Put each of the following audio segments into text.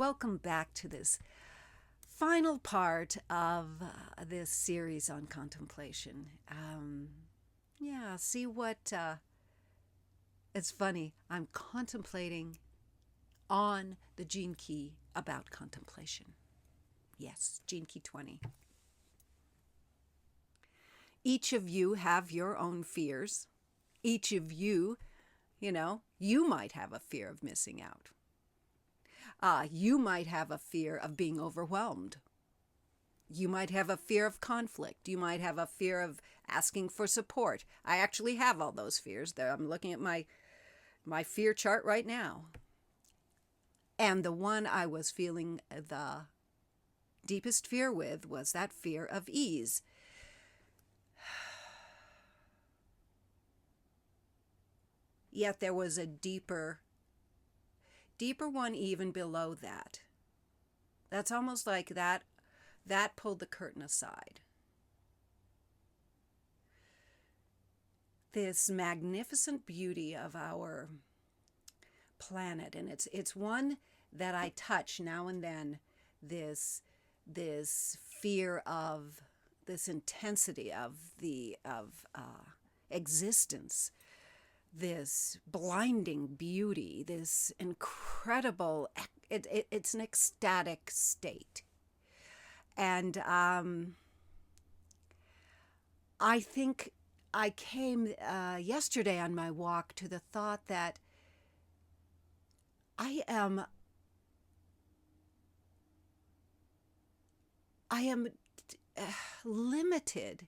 welcome back to this final part of this series on contemplation. See what, it's funny, I'm contemplating on the Gene Key about contemplation. Yes, Gene Key 20. Each of you have your own fears. Each of you, you might have a fear of missing out. You might have a fear of being overwhelmed. You might have a fear of conflict. You might have a fear of asking for support. I actually have all those fears. I'm looking at my fear chart right now. And the one I was feeling the deepest fear with was that fear of ease. Yet there was a deeper one even below that. That's almost like that pulled the curtain aside. This magnificent beauty of our planet, and it's one that I touch now and then, this fear of this intensity of existence, this blinding beauty, this incredible, it's an ecstatic state. And I think I came yesterday on my walk to the thought that I am limited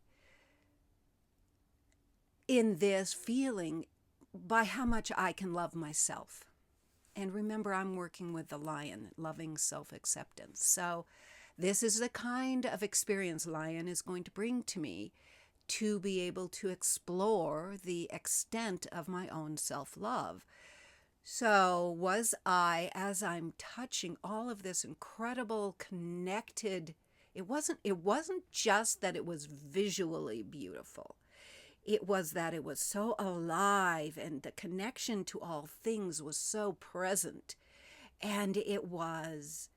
in this feeling by how much I can love myself. And remember, I'm working with the lion, loving self-acceptance. So this is the kind of experience lion is going to bring to me, to be able to explore the extent of my own self-love. So was I, as I'm touching all of this incredible connected, it wasn't just that it was visually beautiful. It was that it was so alive, and the connection to all things was so present. And it was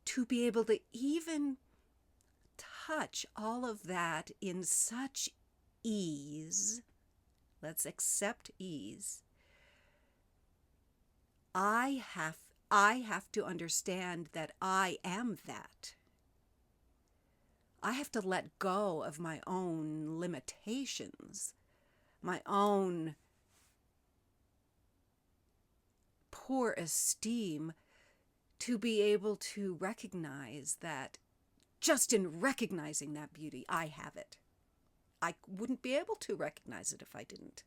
to be able to even touch all of that in such ease. Let's accept ease. I have to understand that I am that. I have to let go of my own limitations, my own poor esteem, to be able to recognize that just in recognizing that beauty, I have it. I wouldn't be able to recognize it if I didn't.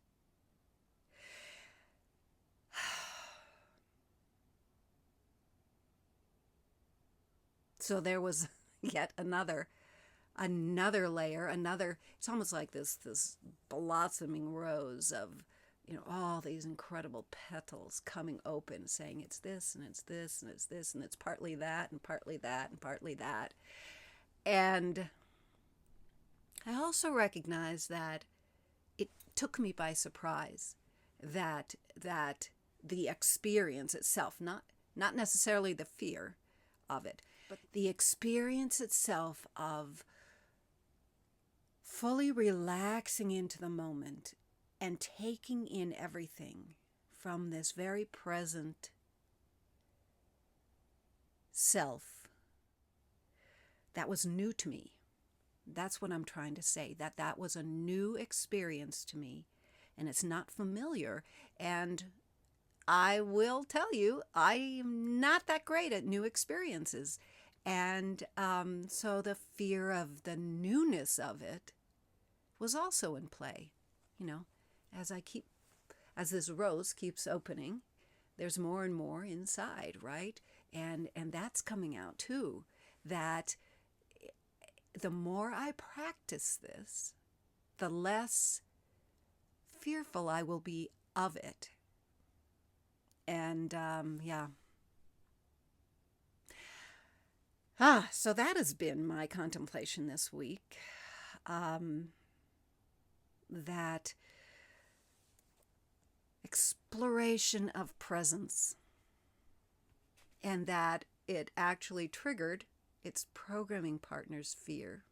So there was yet another layer, it's almost like this blossoming rose of, all these incredible petals coming open, saying it's this and it's this and it's this and it's partly that and partly that and partly that. And I also recognize that it took me by surprise that the experience itself, not necessarily the fear of it, but the experience itself of fully relaxing into the moment and taking in everything from this very present self, that was new to me. That's what I'm trying to say, that was a new experience to me, and it's not familiar. And I will tell you, I'm not that great at new experiences. And so the fear of the newness of it was also in play. As this rose keeps opening, there's more and more inside, right? And that's coming out too. That the more I practice this, the less fearful I will be of it. And so that has been my contemplation this week. That exploration of presence and that it actually triggered its programming partner's fear.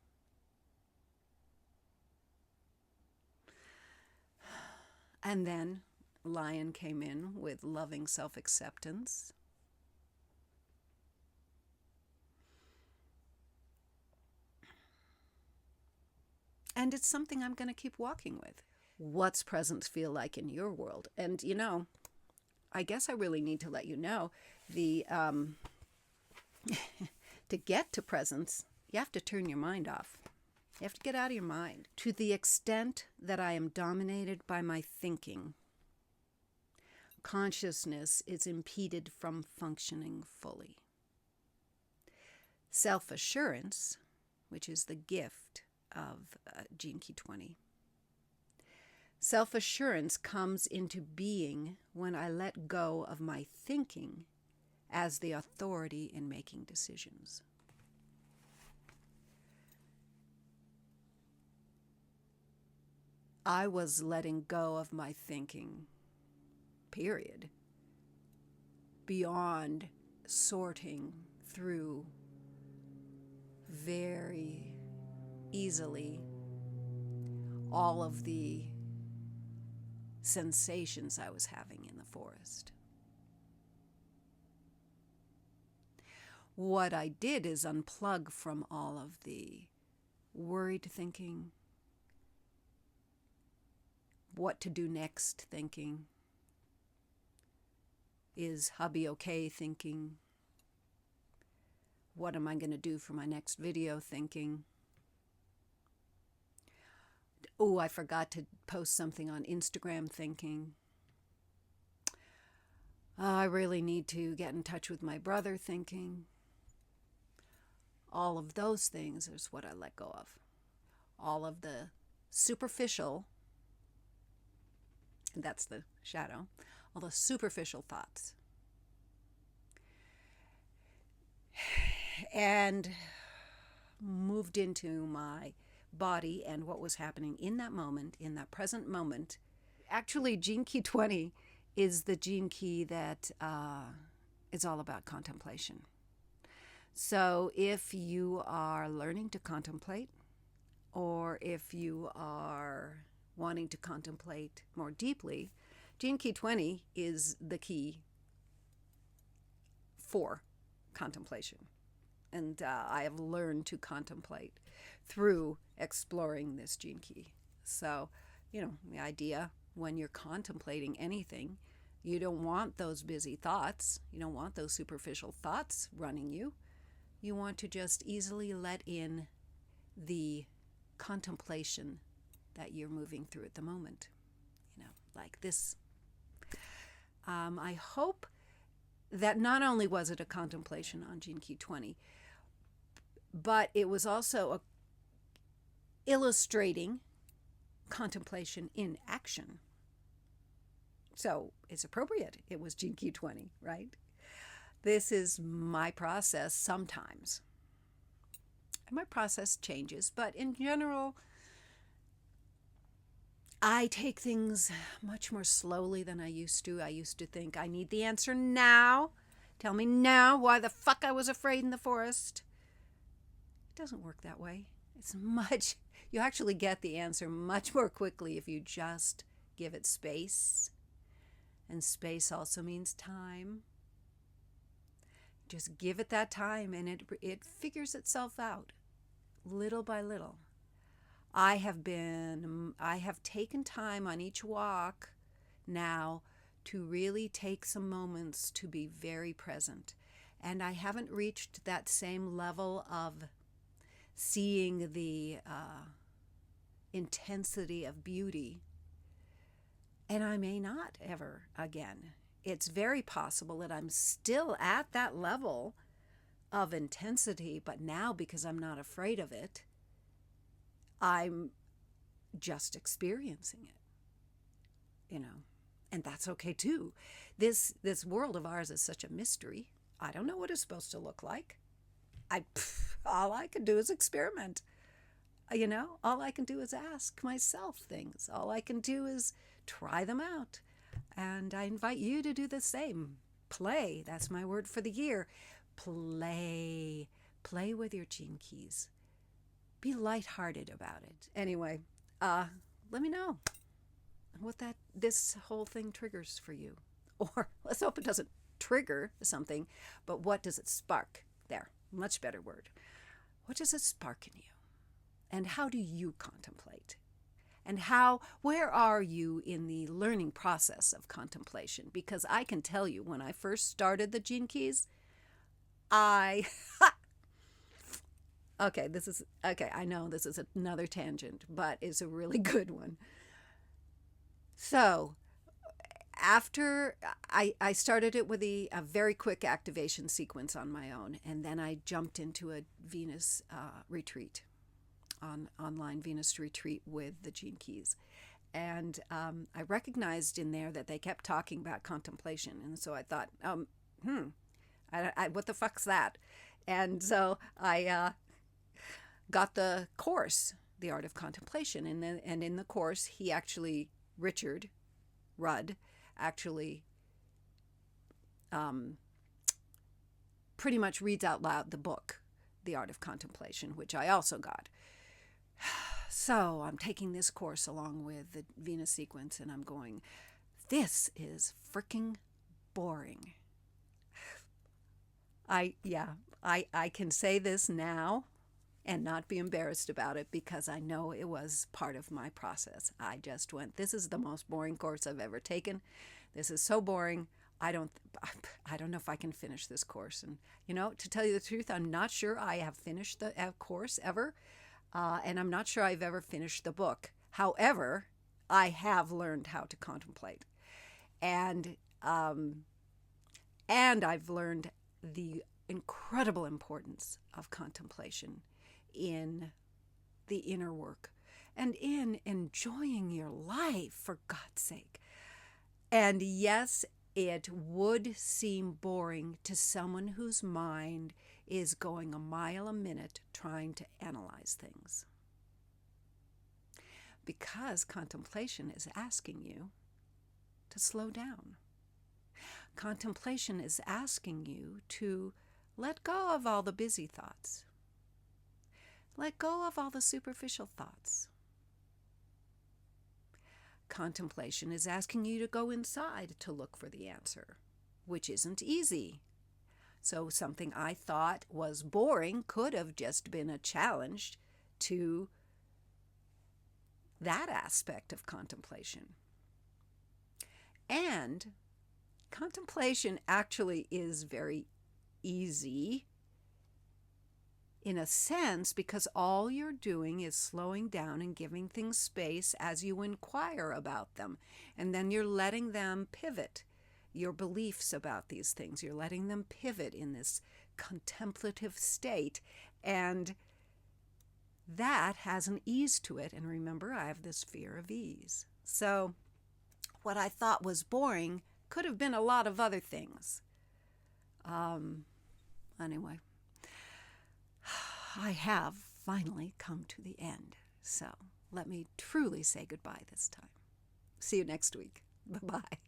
And then Lion came in with loving self-acceptance. And it's something I'm going to keep walking with. What's presence feel like in your world? And, I guess I really need to let you know the to get to presence, you have to turn your mind off. You have to get out of your mind. To the extent that I am dominated by my thinking, consciousness is impeded from functioning fully. Self-assurance, which is the gift of Gene Key 20. Self-assurance comes into being when I let go of my thinking as the authority in making decisions. I was letting go of my thinking, period, beyond sorting through very easily all of the sensations I was having in the forest. What I did is unplug from all of the worried thinking, what to do next thinking, is hubby okay thinking, what am I going to do for my next video thinking, oh, I forgot to post something on Instagram thinking, I really need to get in touch with my brother thinking. All of those things is what I let go of. All of the superficial, that's the shadow, all the superficial thoughts. And moved into my body and what was happening in that moment, in that present moment. Actually, Gene Key 20 is the gene key that is all about contemplation. So if you are learning to contemplate, or if you are wanting to contemplate more deeply, Gene Key 20 is the key for contemplation. And I have learned to contemplate through exploring this gene key. So, the idea when you're contemplating anything, you don't want those busy thoughts. You don't want those superficial thoughts running you. You want to just easily let in the contemplation that you're moving through at the moment. Like this. I hope that not only was it a contemplation on Gene Key 20, but it was also illustrating contemplation in action. So it's appropriate. It was Gene Key 20, right? This is my process sometimes. And my process changes, but in general, I take things much more slowly than I used to. I used to think, I need the answer now. Tell me now why the fuck I was afraid in the forest. It doesn't work that way. You actually get the answer much more quickly if you just give it space. And space also means time. Just give it that time and it figures itself out little by little. I have taken time on each walk now to really take some moments to be very present. And I haven't reached that same level of seeing the intensity of beauty. And I may not ever again. It's very possible that I'm still at that level of intensity, but now because I'm not afraid of it, I'm just experiencing it, and that's okay too. This world of ours is such a mystery. I don't know what it's supposed to look like. All I can do is experiment. All I can do is ask myself things. All I can do is try them out. And I invite you to do the same. play. That's my word for the year. Play. Play with your gene keys. Be lighthearted about it. Anyway, let me know what this whole thing triggers for you. Or let's hope it doesn't trigger something, but what does it spark? There, much better word. What does it spark in you? And how do you contemplate? And where are you in the learning process of contemplation? Because I can tell you, when I first started the Gene Keys, okay, I know this is another tangent, but it's a really good one. So, after I started it with a very quick activation sequence on my own, and then I jumped into a Venus retreat, online Venus retreat with the Gene Keys. And I recognized in there that they kept talking about contemplation. And so I thought, what the fuck's that? And so I got the course, The Art of Contemplation. And in the course, Richard Rudd, actually pretty much reads out loud the book, The Art of Contemplation, which I also got. So I'm taking this course along with the Venus sequence, and I'm going, this is freaking boring. I can say this now and not be embarrassed about it, because I know it was part of my process. I just went, this is the most boring course I've ever taken. This is so boring. I don't know if I can finish this course. And, to tell you the truth, I'm not sure I have finished the course ever. And I'm not sure I've ever finished the book. However, I have learned how to contemplate. And I've learned the incredible importance of contemplation in the inner work and in enjoying your life, for God's sake. And yes, it would seem boring to someone whose mind is going a mile a minute trying to analyze things. Because contemplation is asking you to slow down. Contemplation is asking you to let go of all the busy thoughts. Let go of all the superficial thoughts. Contemplation is asking you to go inside to look for the answer, which isn't easy. So something I thought was boring could have just been a challenge to that aspect of contemplation. And contemplation actually is very easy in a sense, because all you're doing is slowing down and giving things space as you inquire about them. And then you're letting them pivot your beliefs about these things. You're letting them pivot in this contemplative state. And that has an ease to it. And remember, I have this fear of ease. So what I thought was boring could have been a lot of other things. Anyway, I have finally come to the end. So let me truly say goodbye this time. See you next week. Bye-bye.